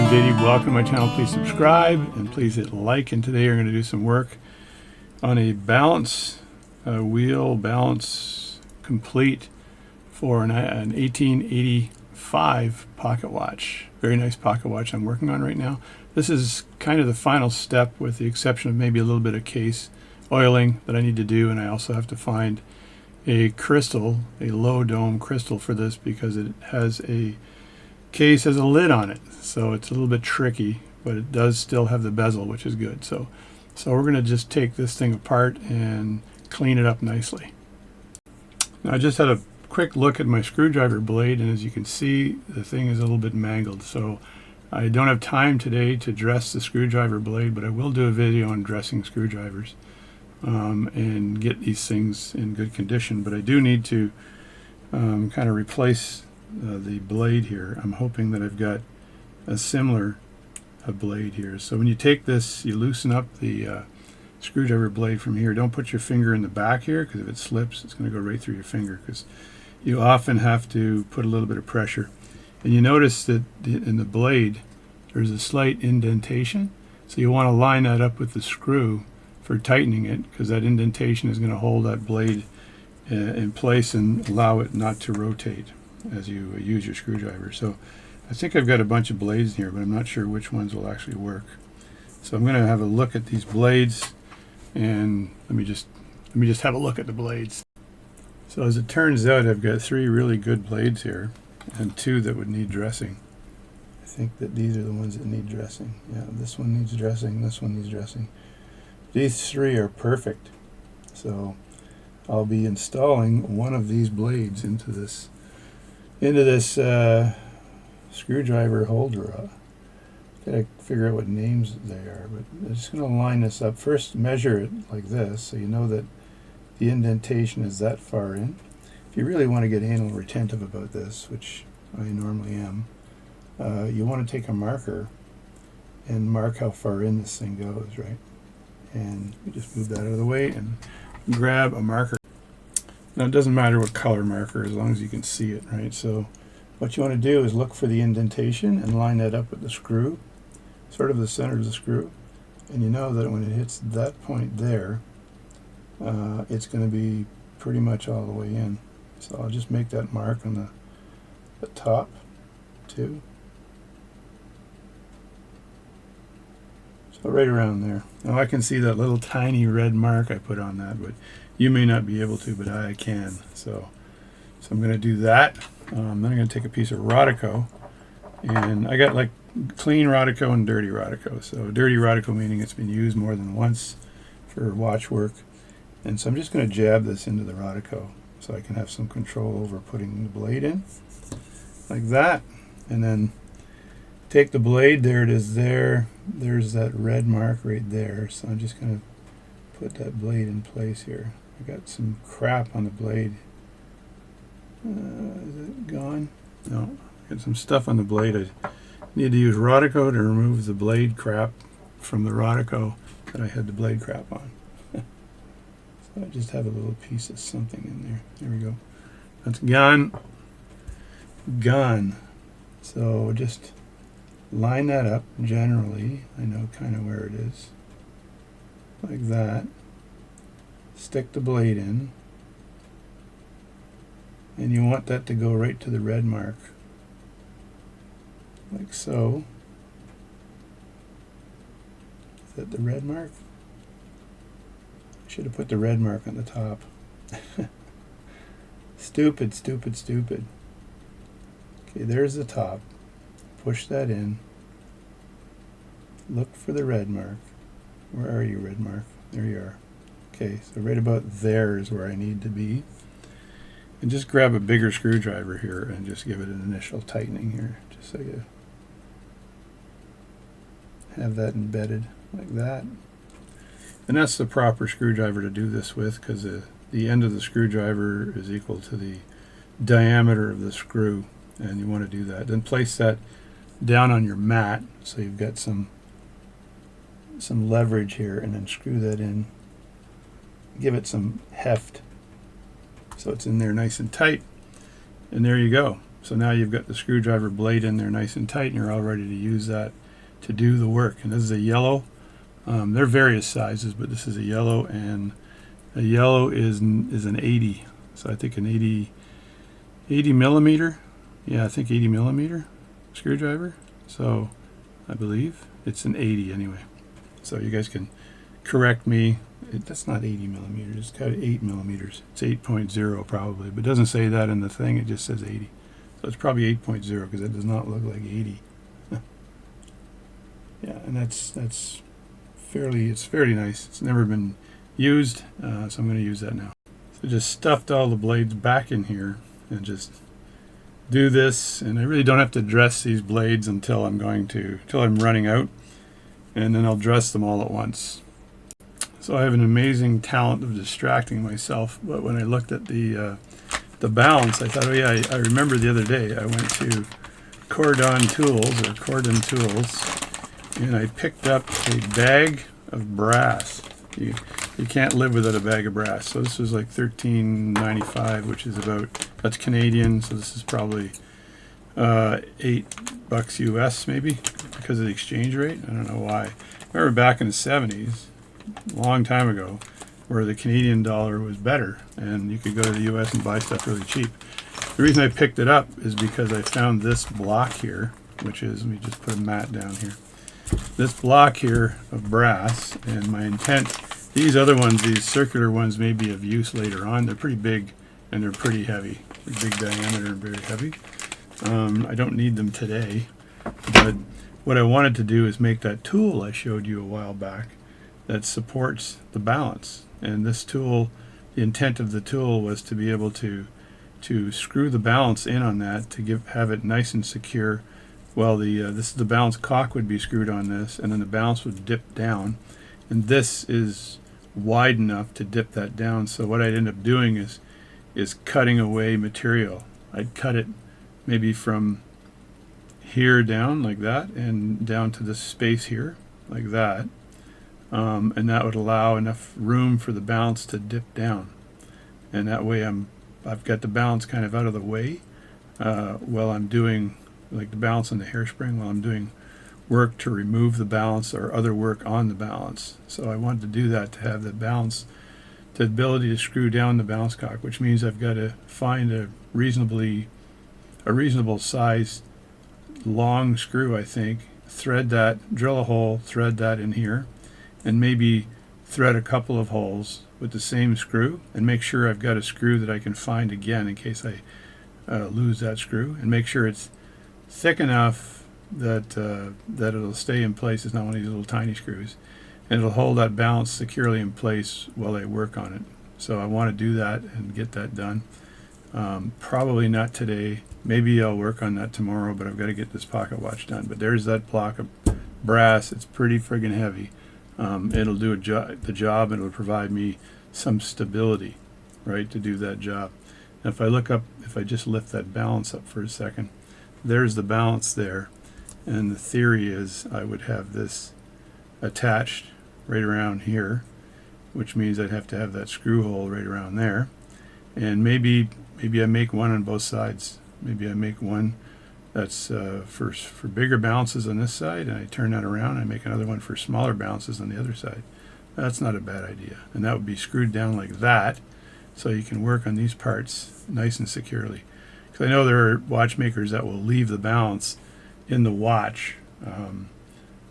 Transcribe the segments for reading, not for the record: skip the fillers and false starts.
I'm JD. Welcome to my channel. Please subscribe and please hit like. And today we're going to do some work on a balance wheel balance complete for an 1885 pocket watch. Very nice pocket watch I'm working on right now. This is kind of the final step, with the exception of maybe a little bit of case oiling that I need to do, and I also have to find a crystal, a low dome crystal for this, because it has a case has a lid on it, so it's a little bit tricky, but it does still have the bezel, which is good. So we're going to just take this thing apart and clean it up nicely. Now, I just had a quick look at my screwdriver blade, and as you can see, the thing is a little bit mangled. So I don't have time today to dress the screwdriver blade, but I will do a video on dressing screwdrivers and get these things in good condition. But I do need to kind of replace the blade here. I'm hoping that I've got a similar blade here. So when you take this, you loosen up the screwdriver blade from here. Don't put your finger in the back here, because if it slips, it's going to go right through your finger, because you often have to put a little bit of pressure. And you notice that in the blade there's a slight indentation, so you want to line that up with the screw for tightening it, because that indentation is going to hold that blade in place and allow it not to rotate as you use your screwdriver. So I think I've got a bunch of blades in here, but I'm not sure which ones will actually work. So I'm going to have a look at these blades, and let me just have a look at the blades. So as it turns out, I've got 3 really good blades here and 2 that would need dressing. I think that these are the ones that need dressing. Yeah, this one needs dressing, this one needs dressing. These 3 are perfect. So I'll be installing one of these blades into this screwdriver holder. Gotta figure out what names they are, but I'm just going to line this up. First, measure it like this, so you know that the indentation is that far in. If you really want to get anal retentive about this, which I normally am, you want to take a marker and mark how far in this thing goes, right? And you just move that out of the way and grab a marker. Now, it doesn't matter what color marker, as long as you can see it, right? So what you want to do is look for the indentation and line that up with the screw, sort of the center of the screw. And you know that when it hits that point there, it's going to be pretty much all the way in. So I'll just make that mark on the top too. So right around there. Now I can see that little tiny red mark I put on that, but you may not be able to, but I can. So I'm going to do that. Then I'm going to take a piece of Rodico, and I got like clean Rodico and dirty Rodico. So dirty Rodico meaning it's been used more than once for watch work. And so I'm just going to jab this into the Rodico so I can have some control over putting the blade in, like that. And then take the blade, there it is there. There's that red mark right there. So I'm just going to put that blade in place here. I got some crap on the blade. Is it gone? No, I got some stuff on the blade. I need to use Rodico to remove the blade crap from the Rodico that I had the blade crap on. So I just have a little piece of something in there. There we go. That's gone. Gone. So just line that up generally. I know kind of where it is. Like that. Stick the blade in. And you want that to go right to the red mark. Like so. Is that the red mark? I should have put the red mark on the top. Stupid, stupid, stupid. Okay, there's the top. Push that in. Look for the red mark. Where are you, red mark? There you are. Okay, so right about there is where I need to be. And just grab a bigger screwdriver here and just give it an initial tightening here, just so you have that embedded like that. And that's the proper screwdriver to do this with, because the end of the screwdriver is equal to the diameter of the screw, and you want to do that. Then place that down on your mat so you've got some leverage here, and then screw that in. Give it some heft so it's in there nice and tight, and there you go. So now you've got the screwdriver blade in there nice and tight, and you're all ready to use that to do the work. And this is a yellow. They're various sizes, but this is a yellow, and a yellow is an 80. So I think an 80 millimeter. Yeah, I think 80 millimeter screwdriver. So I believe it's an 80 anyway. So you guys can correct me. That's not 80 millimeters. It's got 8 millimeters. It's 8.0 probably, but it doesn't say that in the thing. It just says 80. So it's probably 8.0 because that does not look like 80. Yeah, and it's fairly nice. It's never been used, so I'm going to use that now. So just stuffed all the blades back in here and just do this, and I really don't have to dress these blades until I'm running out, and then I'll dress them all at once. So I have an amazing talent of distracting myself, but when I looked at the balance, I thought, oh yeah, I remember the other day I went to Cordon Tools, and I picked up a bag of brass. You can't live without a bag of brass. So this was like $13.95, which is that's Canadian, so this is probably $8 US maybe, because of the exchange rate. I don't know why. I remember back in the 70s, a long time ago, where the Canadian dollar was better and you could go to the US and buy stuff really cheap. The reason I picked it up is because I found this block here, which is, let me just put a mat down here. This block here of brass, and my intent, these other ones, these circular ones, may be of use later on. They're pretty big and they're pretty heavy. They're big diameter and very heavy. I don't need them today, but what I wanted to do is make that tool I showed you a while back that supports the balance. And this tool, the intent of the tool was to be able to screw the balance in on that to have it nice and secure. Well, the balance cock would be screwed on this, and then the balance would dip down, and this is wide enough to dip that down. So what I'd end up doing is cutting away material. I'd cut it maybe from here down like that, and down to this space here like that, and that would allow enough room for the balance to dip down, and that way I've got the balance kind of out of the way while I'm doing, like the balance on the hairspring, while I'm doing work to remove the balance or other work on the balance. So I wanted to do that to have the balance, the ability to screw down the Balancecock, which means I've got to find a reasonable size long screw, I think, thread that, drill a hole, thread that in here, and maybe thread a couple of holes with the same screw, and make sure I've got a screw that I can find again in case I lose that screw, and make sure it's thick enough that it'll stay in place. It's not one of these little tiny screws, and it'll hold that balance securely in place while I work on it. So I want to do that and get that done. Probably not today. Maybe I'll work on that tomorrow, but I've got to get this pocket watch done. But there's that block of brass. It's pretty friggin' heavy. It'll do the job, and it'll provide me some stability, right, to do that job. Now if I look up, if I just lift that balance up for a second, there's the balance there, and the theory is I would have this attached right around here, which means I'd have to have that screw hole right around there, and maybe I make one on both sides. Maybe I make one that's for bigger balances on this side, and I turn that around and I make another one for smaller balances on the other side. That's not a bad idea, and that would be screwed down like that, so you can work on these parts nice and securely. Because I know there are watchmakers that will leave the balance in the watch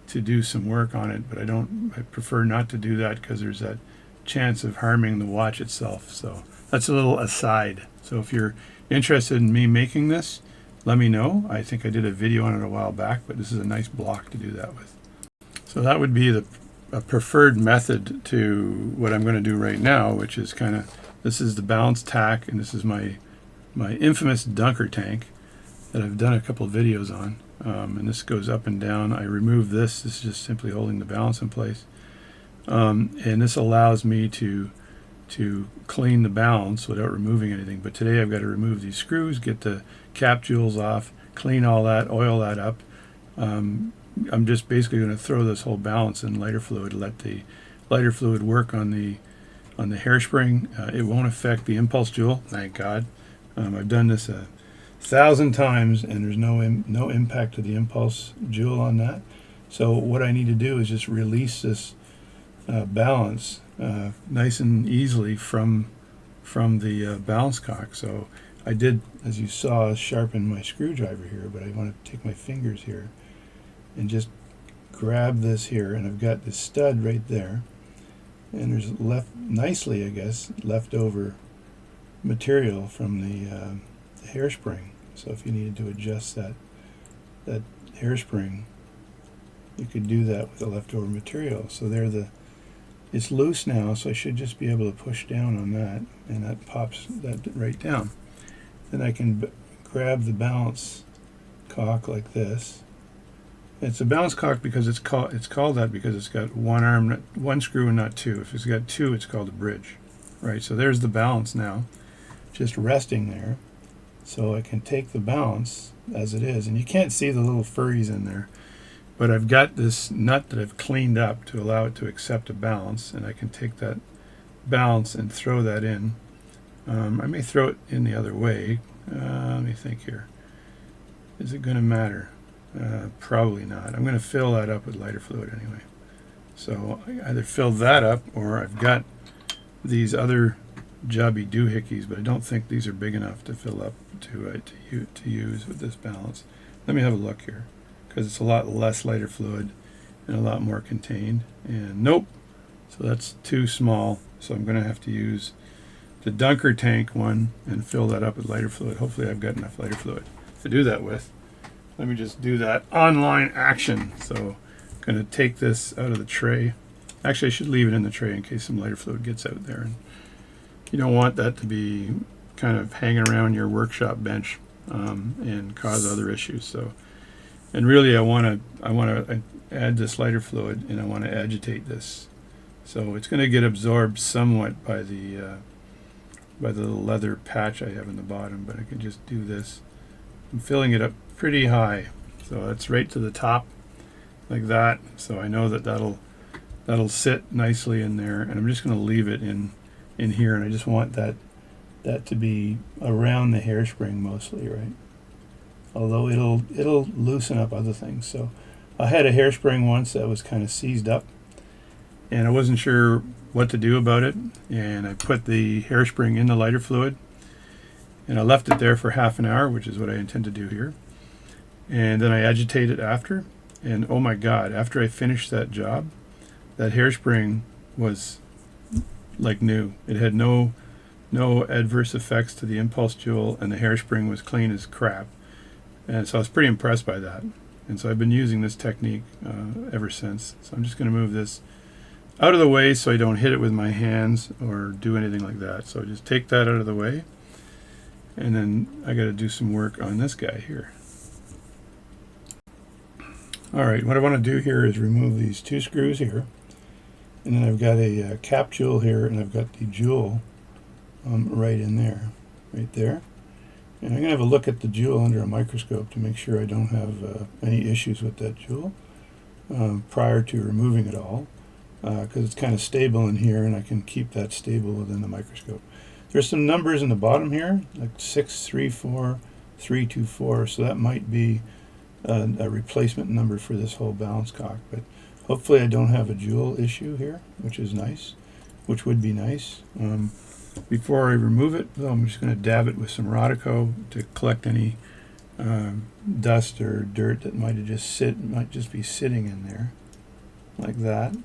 to do some work on it, but I prefer not to do that because there's that chance of harming the watch itself. So that's a little aside. So if you're interested in me making this, let me know. I think I did a video on it a while back, but this is a nice block to do that with. So that would be a preferred method to what I'm going to do right now, which is this is the balance tack, and this is my infamous dunker tank that I've done a couple of videos on, and this goes up and down. I remove this is just simply holding the balance in place, and this allows me to clean the balance without removing anything. But today I've got to remove these screws, get the cap jewels off, clean all that, oil that up. I'm just basically going to throw this whole balance in lighter fluid, let the lighter fluid work on the hairspring. It won't affect the impulse jewel, thank God. I've done this 1,000 times, and there's no impact to the impulse jewel on that. So what I need to do is just release this balance nice and easily from the Balancecock. So I did, as you saw, sharpen my screwdriver here, but I want to take my fingers here and just grab this here, and I've got this stud right there, and there's left nicely, I guess, leftover material from the hairspring. So if you needed to adjust that hairspring, you could do that with the leftover material. So it's loose now, so I should just be able to push down on that, and that pops that right down. Then I can grab the balance cock like this. It's a balance cock because it's called that because it's got one arm, one screw, and not two. If it's got two, it's called a bridge, right? So there's the balance now, just resting there. So I can take the balance as it is, and you can't see the little furries in there, but I've got this nut that I've cleaned up to allow it to accept a balance, and I can take that balance and throw that in. I may throw it in the other way. Let me think here. Is it going to matter? Probably not. I'm going to fill that up with lighter fluid anyway. So I either fill that up, or I've got these other jobby doohickeys, but I don't think these are big enough to fill up to use with this balance. Let me have a look here, because it's a lot less lighter fluid and a lot more contained. And nope, so that's too small. So I'm going to have to use the dunker tank one and fill that up with lighter fluid. Hopefully I've got enough lighter fluid to do that with. Let me just do that online action. So I'm going to take this out of the tray. Actually, I should leave it in the tray in case some lighter fluid gets out there. And you don't want that to be kind of hanging around your workshop bench and cause other issues. So, and really, I want to add this lighter fluid, and I want to agitate this. So it's going to get absorbed somewhat by the leather patch I have in the bottom, but I can just do this. I'm filling it up pretty high, so that's right to the top, like that. So I know that that'll sit nicely in there, and I'm just going to leave it in here, and I just want that to be around the hairspring mostly, right? Although it'll loosen up other things. So I had a hairspring once that was kind of seized up, and I wasn't sure what to do about it, and I put the hairspring in the lighter fluid, and I left it there for half an hour, which is what I intend to do here. And then I agitate it after, and oh my God, after I finished that job, that hairspring was like new. It had no adverse effects to the impulse jewel, and the hairspring was clean as crap. And so I was pretty impressed by that. And so I've been using this technique ever since. So I'm just going to move this out of the way so I don't hit it with my hands or do anything like that. So just take that out of the way, and then I got to do some work on this guy here. All right, what I want to do here is remove these two screws here, and then I've got a cap jewel here, and I've got the jewel right in there, right there. And I'm going to have a look at the jewel under a microscope to make sure I don't have any issues with that jewel prior to removing it all, because it's kind of stable in here, and I can keep that stable within the microscope. There's some numbers in the bottom here, like 634, 324, so that might be a replacement number for this whole Balancecock, but hopefully I don't have a jewel issue here, which is nice, which would be nice. Before I remove it, though, I'm just going to dab it with some Rodico to collect any dust or dirt that might just be sitting in there, like that,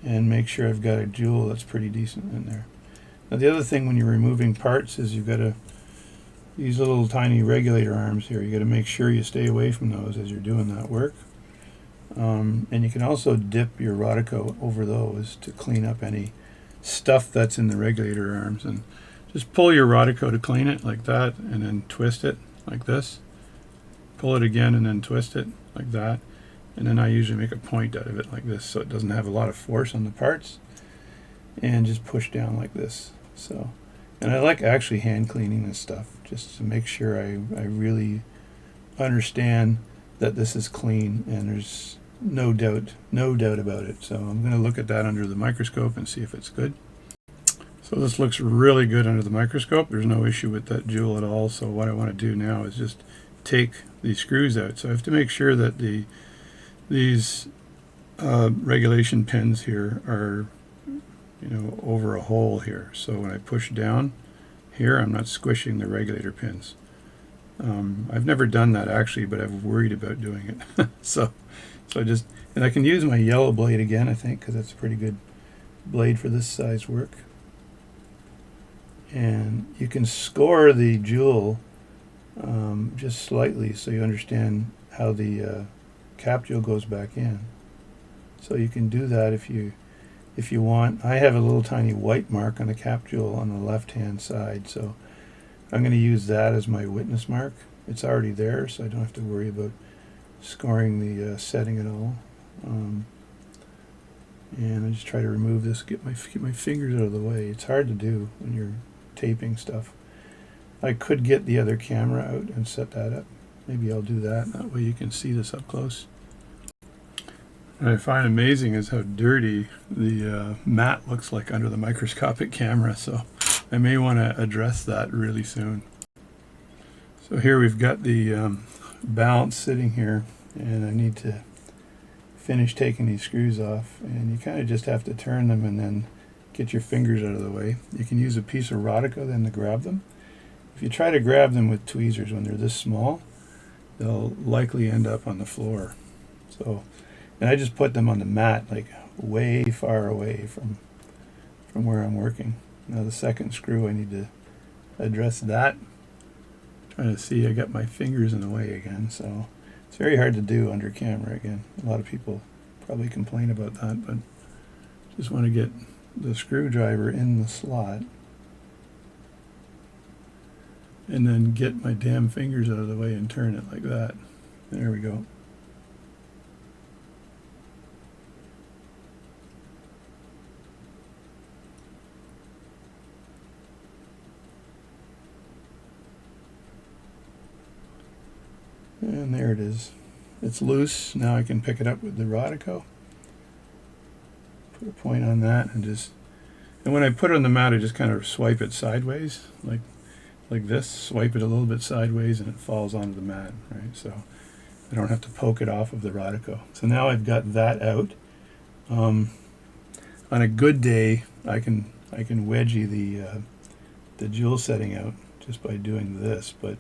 and make sure I've got a jewel that's pretty decent in there. Now the other thing when you're removing parts is you've got these little tiny regulator arms here, you got to make sure you stay away from those as you're doing that work. And you can also dip your Rodico over those to clean up any stuff that's in the regulator arms, and just pull your Rodico to clean it like that, and then twist it like this. Pull it again and then twist it like that, and then I usually make a point out of it like this so it doesn't have a lot of force on the parts, and just push down like this. So, and I like actually hand cleaning this stuff just to make sure I really understand that this is clean and there's no doubt about it. So I'm going to look at that under the microscope and see if it's good. So this looks really good under the microscope. There's no issue with that jewel at all. So what I want to do now is just take these screws out. So I have to make sure that these regulation pins here are, over a hole here. So when I push down here, I'm not squishing the regulator pins. I've never done that actually, but I've worried about doing it. so I can use my yellow blade again, I think, because that's a pretty good blade for this size work. And you can score the jewel just slightly so you understand how the cap jewel goes back in. So you can do that if you want. I have a little tiny white mark on the cap jewel on the left hand side, so I'm going to use that as my witness mark. It's already there, so I don't have to worry about scoring the setting at all. And I just try to remove this, get my fingers out of the way. It's hard to do when you're taping stuff. I could get the other camera out and set that up. Maybe I'll do that. That way you can see this up close. What I find amazing is how dirty the mat looks like under the microscopic camera, so I may want to address that really soon. So here we've got the balance sitting here, and I need to finish taking these screws off, and you kind of just have to turn them and then get your fingers out of the way. You can use a piece of Rodica then to grab them. If you try to grab them with tweezers when they're this small, they'll likely end up on the floor. So, and I just put them on the mat, like way far away from where I'm working. Now the second screw, I need to address that. Trying to see, I got my fingers in the way again, so it's very hard to do under camera again. A lot of people probably complain about that, but just want to get the screwdriver in the slot and then get my damn fingers out of the way and turn it like that. There we go. And there it is. It's loose. Now I can pick it up with the Rodico. Put a point on that and when I put it on the mat, I just kind of swipe it sideways, like this. Swipe it a little bit sideways and it falls onto the mat, right? So I don't have to poke it off of the Rodico. So now I've got that out. On a good day, I can wedgie the jewel setting out just by doing this, but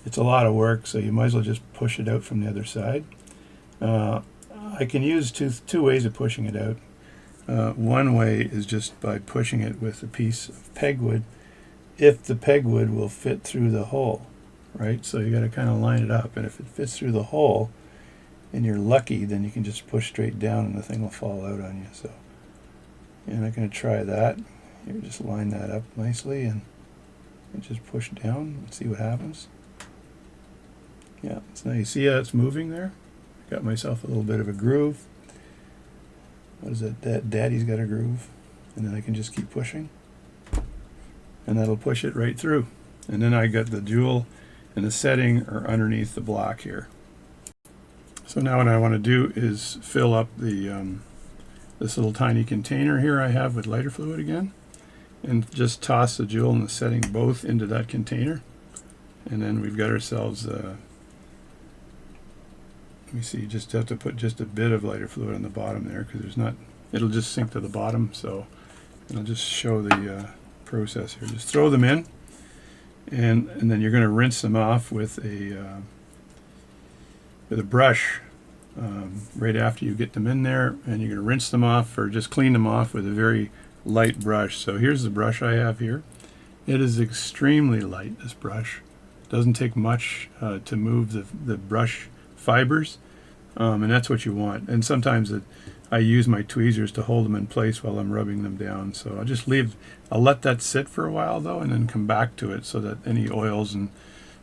it's a lot of work, so you might as well just push it out from the other side. I can use two ways of pushing it out. One way is just by pushing it with a piece of pegwood, if the pegwood will fit through the hole, right? So you got to kind of line it up, and if it fits through the hole and you're lucky, then you can just push straight down and the thing will fall out on you. So, and I'm going to try that. You just line that up nicely and just push down and see what happens. Yeah, so now you see how it's moving there? Got myself a little bit of a groove. What is it? Daddy's got a groove. And then I can just keep pushing. And that'll push it right through. And then I got the jewel and the setting are underneath the block here. So now what I want to do is fill up the this little tiny container here I have with lighter fluid again. And just toss the jewel and the setting both into that container. And then we've got ourselves let me see, just have to put just a bit of lighter fluid on the bottom there because there's not, it'll just sink to the bottom. So I'll just show the process here. Just throw them in, and then you're going to rinse them off with a brush right after you get them in there, and you're going to rinse them off or just clean them off with a very light brush. So here's the brush I have here. It is extremely light, this brush. It doesn't take much to move the brush fibers, and that's what you want. And sometimes I use my tweezers to hold them in place while I'm rubbing them down. So I'll let that sit for a while though, and then come back to it so that any oils and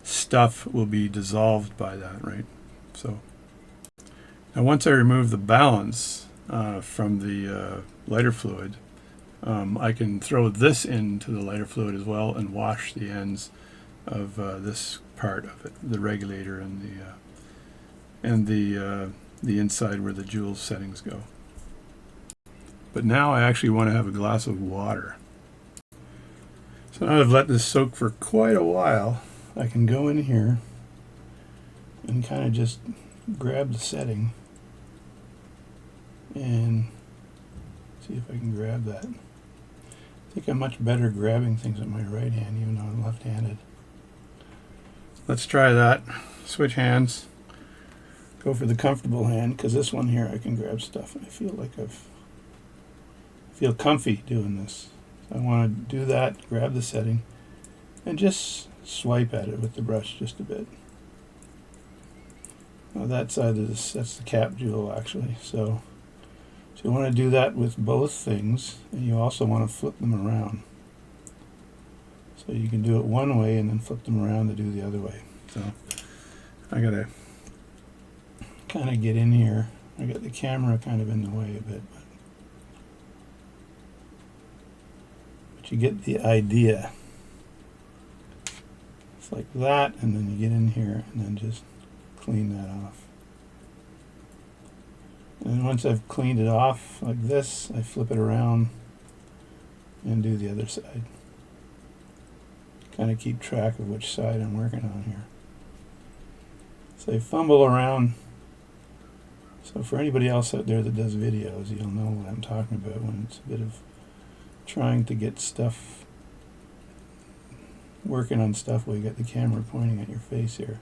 stuff will be dissolved by that, right? So now once I remove the balance from the lighter fluid, I can throw this into the lighter fluid as well and wash the ends of this part of it, the regulator and the inside where the jewel settings go. But now I actually want to have a glass of water. So now I've let this soak for quite a while. I can go in here and kind of just grab the setting and see if I can grab that. I think I'm much better grabbing things with my right hand, even though I'm left-handed. Let's try that. Switch hands. Go for the comfortable hand, because this one here I can grab stuff. I feel like I feel comfy doing this. So I want to do that, grab the setting, and just swipe at it with the brush just a bit. Now that side of this, that's the cap jewel actually. So you want to do that with both things, and you also want to flip them around. So you can do it one way and then flip them around to do the other way. So I gotta kind of get in here. I got the camera kind of in the way a bit, but you get the idea. It's like that, and then you get in here and then just clean that off. And once I've cleaned it off like this, I flip it around and do the other side. Kind of keep track of which side I'm working on here. So I fumble around. So for anybody else out there that does videos, you'll know what I'm talking about when it's a bit of trying to get stuff, working on stuff while you got the camera pointing at your face here.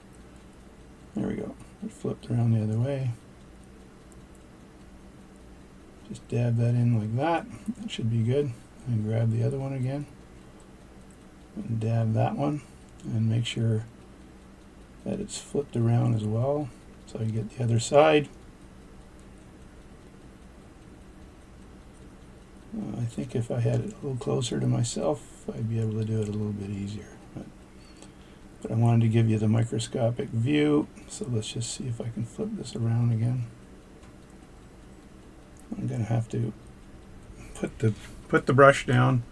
There we go. It flipped around the other way. Just dab that in like that. That should be good. And grab the other one again. And dab that one. And make sure that it's flipped around as well. So I get the other side. I think if I had it a little closer to myself, I'd be able to do it a little bit easier. But I wanted to give you the microscopic view. So let's just see if I can flip this around again. I'm going to have to put the brush down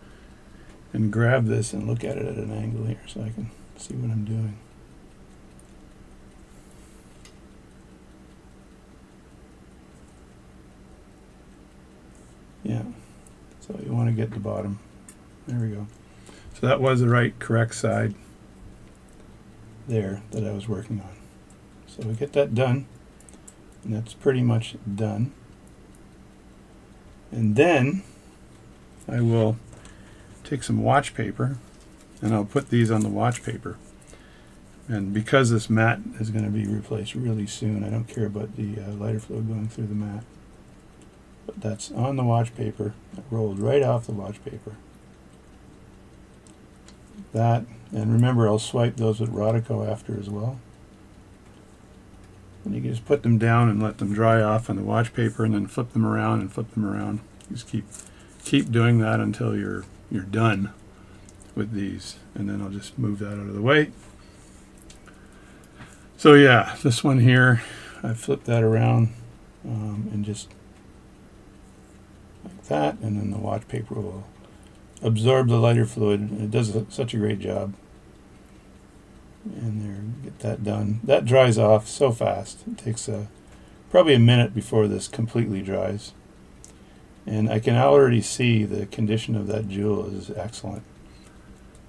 and grab this and look at it at an angle here so I can see what I'm doing. Yeah, so you want to get the bottom. There we go. So that was the correct side there that I was working on. So we get that done, and that's pretty much done. And then I will take some watch paper and I'll put these on the watch paper. And because this mat is going to be replaced really soon, I don't care about the lighter fluid going through the mat. But that's on the watch paper. It rolled right off the watch paper. That, and remember I'll swipe those with Rodico after as well. And you can just put them down and let them dry off on the watch paper, and then flip them around and flip them around. Just keep doing that until you're done with these, and then I'll just move that out of the way. So yeah, this one here, I flip that around and just like that, and then the watch paper will absorb the lighter fluid. It does such a great job. And there, get that done. That dries off so fast. It takes probably a minute before this completely dries. And I can already see the condition of that jewel is excellent.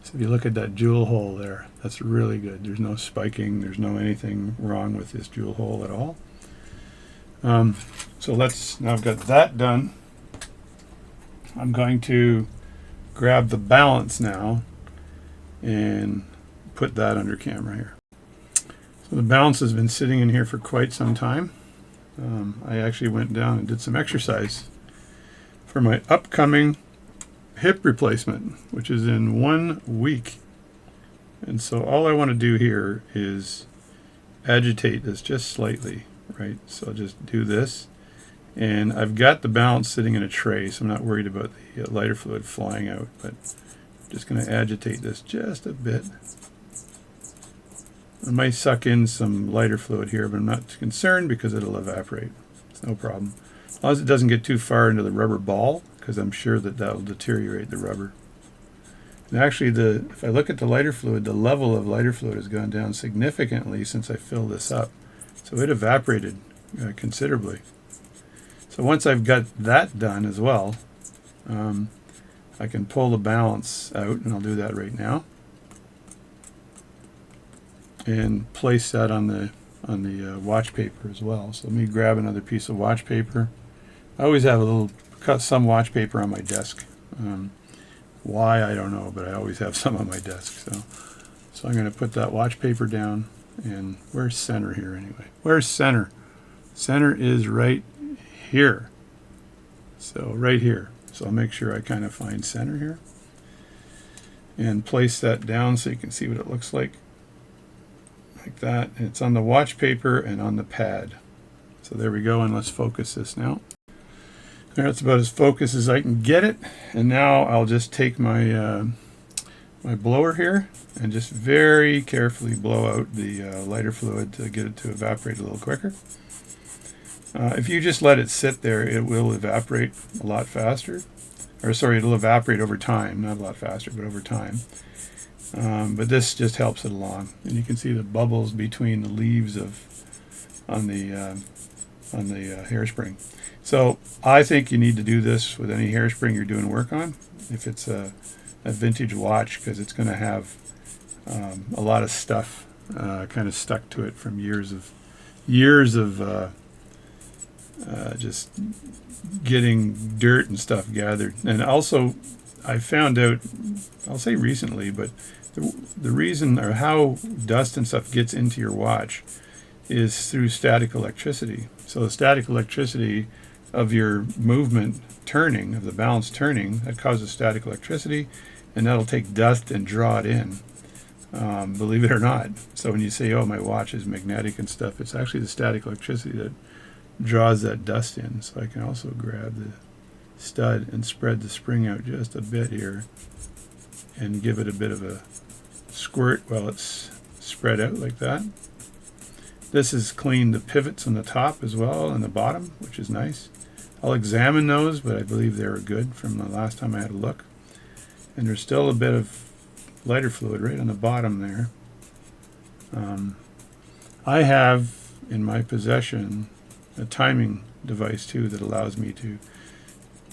So if you look at that jewel hole there, that's really good. There's no spiking, there's no anything wrong with this jewel hole at all. So now I've got that done. I'm going to grab the balance now and put that under camera here. So the balance has been sitting in here for quite some time. I actually went down and did some exercise for my upcoming hip replacement, which is in 1 week. And so all I want to do here is agitate this just slightly, right? So I'll just do this. And I've got the balance sitting in a tray, so I'm not worried about the lighter fluid flying out, but I'm just going to agitate this just a bit. I might suck in some lighter fluid here, but I'm not concerned because it'll evaporate. It's no problem. As long as it doesn't get too far into the rubber ball, because I'm sure that will deteriorate the rubber. And actually, if I look at the lighter fluid, the level of lighter fluid has gone down significantly since I filled this up. So it evaporated considerably. So once I've got that done as well, I'm I can pull the balance out, and I'll do that right now, and place that on the watch paper as well. So let me grab another piece of watch paper. I always have some watch paper on my desk. Why, I don't know, but I always have some on my desk. So I'm going to put that watch paper down. And where's center here anyway? Where's center? Center is right here. So right here. So I'll make sure I kind of find center here. And place that down so you can see what it looks like. Like that. And it's on the watch paper and on the pad. So there we go, and let's focus this now. That's about as focused as I can get it. And now I'll just take my my blower here and just very carefully blow out the lighter fluid to get it to evaporate a little quicker. If you just let it sit there, it will evaporate a lot faster. Or sorry, it'll evaporate over time, not a lot faster, but over time. But this just helps it along. And you can see the bubbles between the leaves on the hairspring. So I think you need to do this with any hairspring you're doing work on. If it's a vintage watch, because it's going to have a lot of stuff kind of stuck to it from years of just getting dirt and stuff gathered. And also, I found out, I'll say recently, but the reason or how dust and stuff gets into your watch is through static electricity. So the static electricity of your movement turning, of the balance turning, that causes static electricity, and that'll take dust and draw it in, believe it or not. So when you say, oh, my watch is magnetic and stuff, it's actually the static electricity that draws that dust in. So I can also grab the stud and spread the spring out just a bit here and give it a bit of a squirt while it's spread out like that. This has cleaned the pivots on the top as well and the bottom, which is nice. I'll examine those, but I believe they were good from the last time I had a look. And there's still a bit of lighter fluid right on the bottom there. I have in my possession a timing device too that allows me to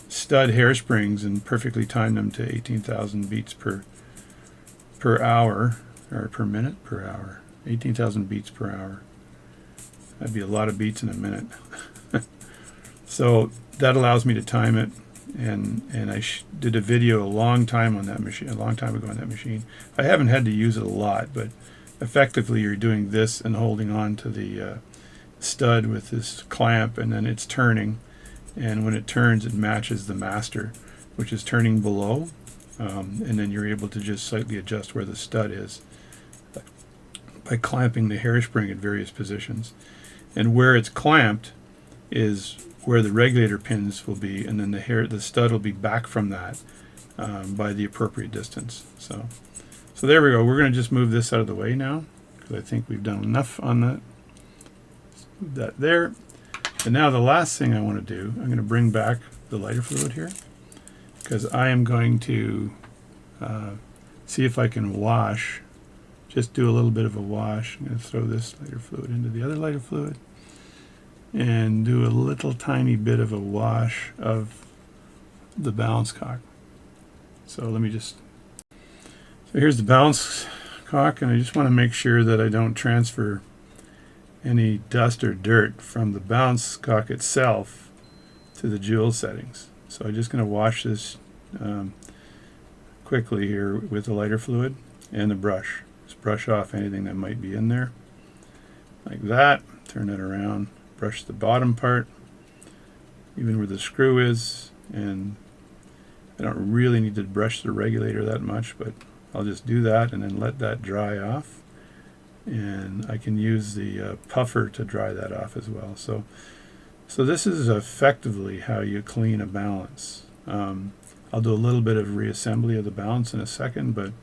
stud hairsprings and perfectly time them to 18,000 beats per hour, or per minute per hour. 18,000 beats per hour. That'd be a lot of beats in a minute. So that allows me to time it, and I did a video a long time on that machine, a long time ago on that machine. I haven't had to use it a lot, but effectively you're doing this and holding on to the stud with this clamp, and then it's turning, and when it turns it matches the master, which is turning below, and then you're able to just slightly adjust where the stud is by clamping the hairspring at various positions. And where it's clamped is where the regulator pins will be, and then the stud will be back from that by the appropriate distance. So there we go. We're going to just move this out of the way now, because I think we've done enough on that there. And now the last thing I want to do, I'm going to bring back the lighter fluid here, because I am going to see if I can wash, just do a little bit of a wash. I'm going to throw this lighter fluid into the other lighter fluid and do a little tiny bit of a wash of the Balancecock. So let me so here's the Balancecock, and I just want to make sure that I don't transfer any dust or dirt from the Balancecock itself to the jewel settings. So I'm just going to wash this quickly here with the lighter fluid and the brush. Just brush off anything that might be in there like that. Turn it around, brush the bottom part, even where the screw is, and I don't really need to brush the regulator that much, but I'll just do that and then let that dry off. And I can use the puffer to dry that off as well. So this is effectively how you clean a balance. I'll do a little bit of reassembly of the balance in a second, but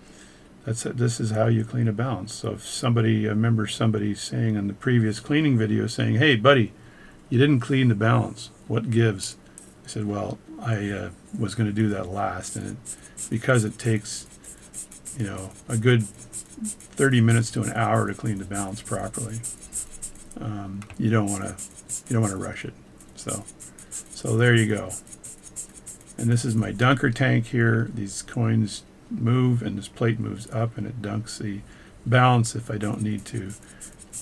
this is how you clean a balance. So if I remember somebody saying on the previous cleaning video, saying, "Hey buddy, you didn't clean the balance, what gives?" I said, well, I was going to do that last, and because it takes a good 30 minutes to an hour to clean the balance properly, you don't want to rush it. So there you go. And this is my dunker tank here. These coins move and this plate moves up and it dunks the balance if I don't need to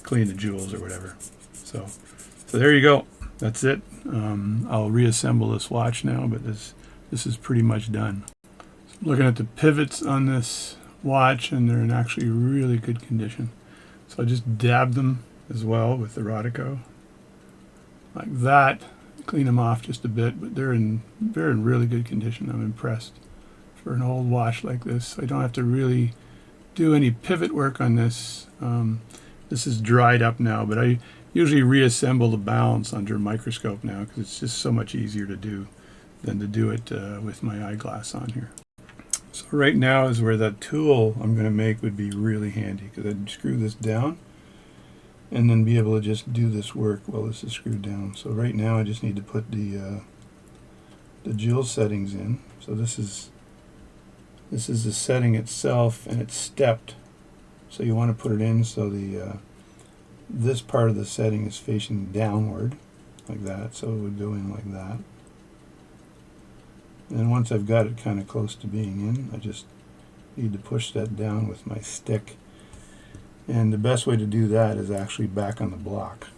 clean the jewels or whatever. So there you go. That's it. I'll reassemble this watch now, but this is pretty much done. So I'm looking at the pivots on this watch, and they're in actually really good condition. So I just dab them as well with the Rodico, like that. Clean them off just a bit, but they're in really good condition. I'm impressed for an old watch like this. I don't have to really do any pivot work on this. This is dried up now, but I usually reassemble the balance under a microscope now because it's just so much easier to do than to do it with my eyeglass on here. So right now is where that tool I'm going to make would be really handy, because I'd screw this down and then be able to just do this work while this is screwed down. So right now I just need to put the jewel settings in. So this is the setting itself, and it's stepped. So you want to put it in so the this part of the setting is facing downward, like that. So it would go in like that. And then once I've got it kind of close to being in, I just need to push that down with my stick. And the best way to do that is actually back on the block.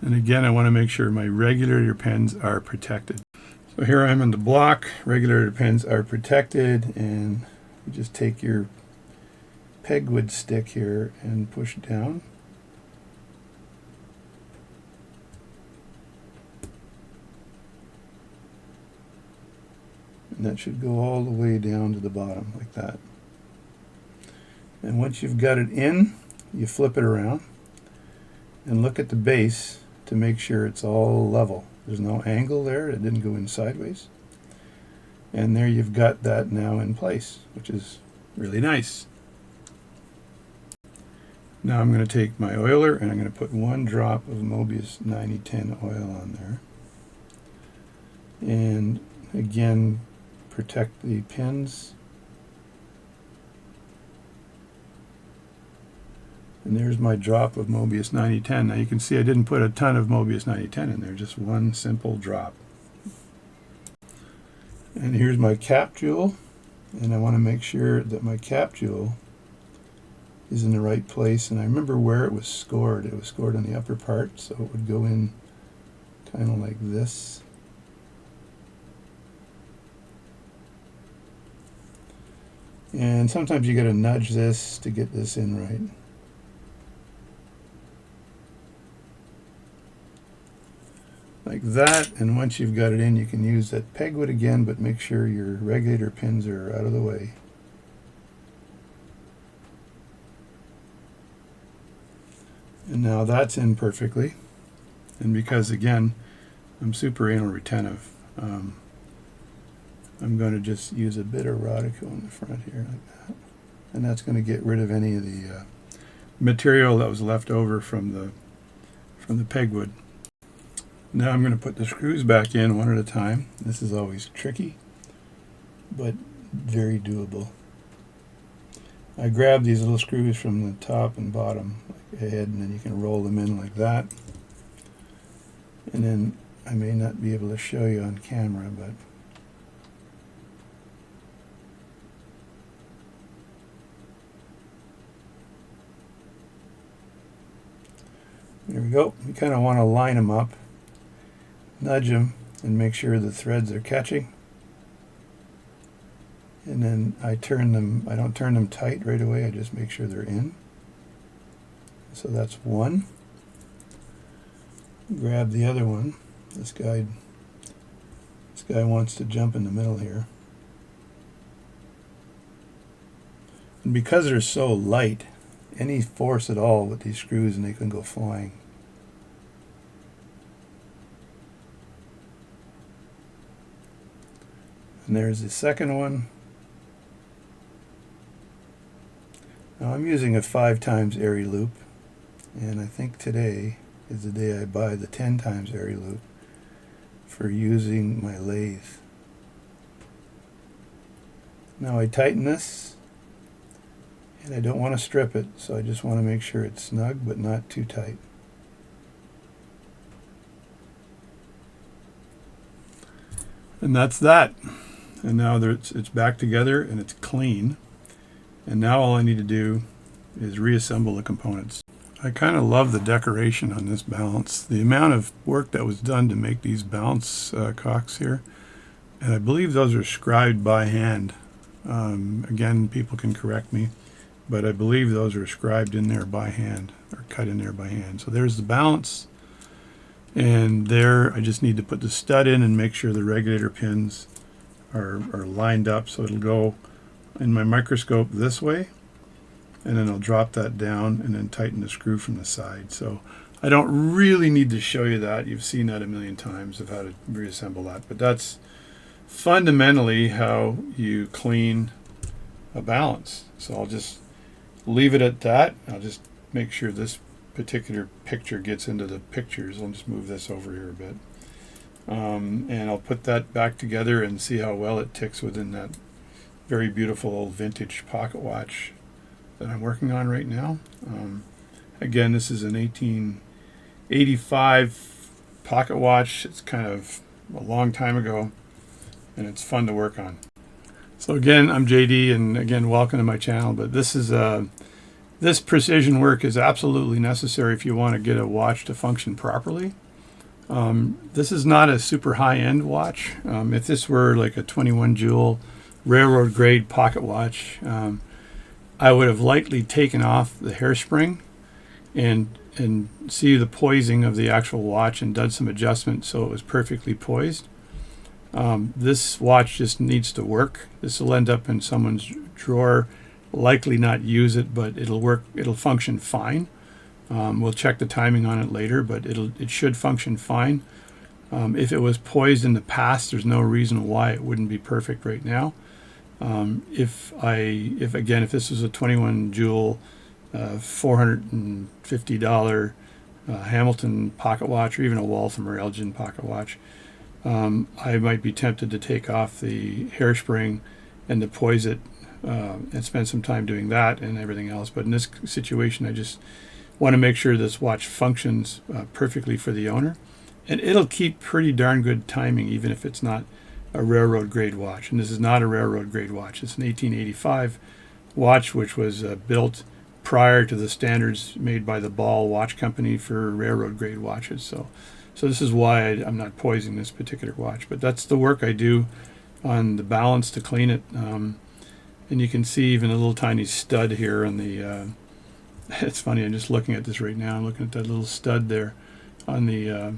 And again, I want to make sure my regulator pins are protected. So here I am on the block. Regulator pins are protected, and you just take your pegwood stick here and push down. And that should go all the way down to the bottom like that. And once you've got it in, you flip it around and look at the base to make sure it's all level. There's no angle there, it didn't go in sideways. And there you've got that now in place, which is really nice. Now I'm going to take my oiler and I'm going to put 1 drop of Mobius 9010 oil on there. And again, protect the pins. And there's my drop of Mobius 9010. Now you can see I didn't put a ton of Mobius 9010 in there, just 1 simple drop. And here's my cap jewel, and I want to make sure that my cap jewel is in the right place. And I remember where it was scored. It was scored on the upper part, so it would go in kind of like this. And sometimes you got to nudge this to get this in right. Like that, and once you've got it in, you can use that pegwood again, but make sure your regulator pins are out of the way. And now that's in perfectly. And because, again, I'm super anal retentive, I'm going to just use a bit of Rodico on the front here, like that. And that's going to get rid of any of the material that was left over from the pegwood. Now I'm going to put the screws back in one at a time. This is always tricky, but very doable. I grab these little screws from the top and bottom, like ahead, and then you can roll them in like that. And then I may not be able to show you on camera, but there we go. You kind of want to line them up, nudge them, and make sure the threads are catching. And then I turn them, I don't turn them tight right away, I just make sure they're in. So that's one. Grab the other one. This guy wants to jump in the middle here. And because they're so light, any force at all with these screws and they can go flying. And there's the second one. Now I'm using a 5 times airy loop, and I think today is the day I buy the 10 times airy loop for using my lathe. Now I tighten this, and I don't want to strip it, so I just want to make sure it's snug but not too tight. And that's that. And now it's back together and it's clean. And now all I need to do is reassemble the components. I kind of love the decoration on this balance. The amount of work that was done to make these balance cocks here. And I believe those are scribed by hand. Again, people can correct me, but I believe those are scribed in there by hand, or cut in there by hand. So there's the balance. And there I just need to put the stud in and make sure the regulator pins are lined up, so it'll go in my microscope this way, and then I'll drop that down and then tighten the screw from the side. So I don't really need to show you that. You've seen that a million times of how to reassemble that, but that's fundamentally how you clean a balance. So I'll just leave it at that. I'll just make sure this particular picture gets into the pictures. I'll just move this over here a bit. And I'll put that back together and see how well it ticks within that very beautiful old vintage pocket watch that I'm working on right now. Again, this is an 1885 pocket watch. It's kind of a long time ago, and it's fun to work on. So again, I'm JD, and again, welcome to my channel. But this is this precision work is absolutely necessary if you want to get a watch to function properly. This is not a super high-end watch. If this were like a 21 jewel railroad grade pocket watch, I would have likely taken off the hairspring and see the poising of the actual watch and done some adjustments so it was perfectly poised. This watch just needs to work. This will end up in someone's drawer, likely not use it, but it'll work. It'll function fine. We'll check the timing on it later, but it should function fine. If it was poised in the past, there's no reason why it wouldn't be perfect right now. If this was a 21 jewel, $450 Hamilton pocket watch, or even a Waltham or Elgin pocket watch, I might be tempted to take off the hairspring and to poise it and spend some time doing that and everything else. But in this situation, I just want to make sure this watch functions perfectly for the owner, and it'll keep pretty darn good timing even if it's not a railroad grade watch. And this is not a railroad grade watch. It's an 1885 watch which was built prior to the standards made by the Ball Watch Company for railroad grade watches. So this is why I'm not poising this particular watch, but that's the work I do on the balance to clean it. And you can see even a little tiny stud here on the it's funny, I'm just looking at this right now. I'm looking at that little stud there on the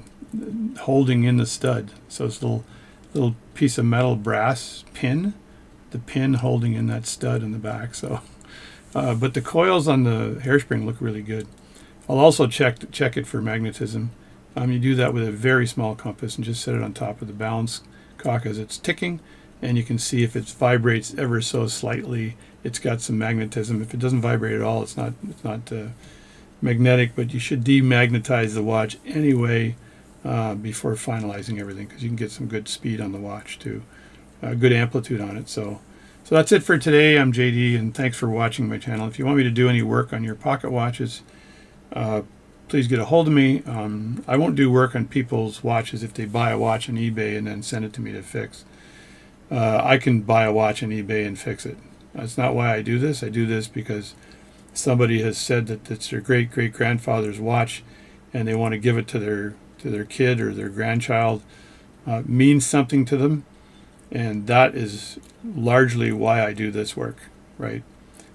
holding in the stud. So it's a little piece of metal brass pin, the pin holding in that stud in the back. So, but the coils on the hairspring look really good. I'll also check it for magnetism. You do that with a very small compass and just set it on top of the balance cock as it's ticking, and you can see if it vibrates ever so slightly, it's got some magnetism. If it doesn't vibrate at all, it's not magnetic, but you should demagnetize the watch anyway before finalizing everything, because you can get some good speed on the watch too, good amplitude on it. So that's it for today. I'm JD, and thanks for watching my channel. If you want me to do any work on your pocket watches, please get a hold of me. I won't do work on people's watches if they buy a watch on eBay and then send it to me to fix. I can buy a watch on eBay and fix it. That's not why I do this. I do this because somebody has said that it's their great-great-grandfather's watch and they want to give it to their kid or their grandchild. Means something to them, and that is largely why I do this work, right?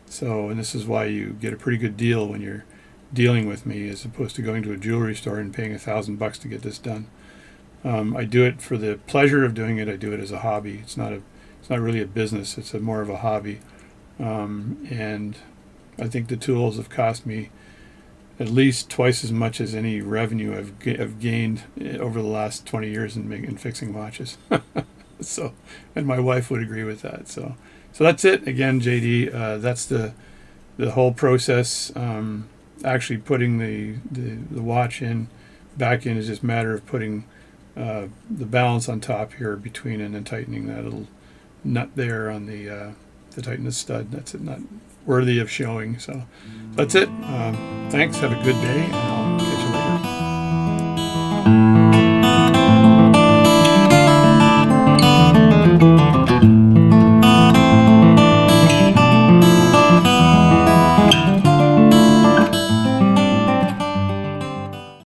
So, and this is why you get a pretty good deal when you're dealing with me, as opposed to going to a jewelry store and paying $1,000 to get this done. I do it for the pleasure of doing it. I do it as a hobby. It's not really a business. It's more of a hobby. And I think the tools have cost me at least twice as much as any revenue I've gained over the last 20 years in fixing watches. So, and my wife would agree with that. So that's it. Again, JD, that's the whole process. Actually putting the watch back in is just a matter of putting the balance on top here between and then tightening that little nut there on the to tighten the stud. That's it, not worthy of showing. So that's it. Thanks. Have a good day.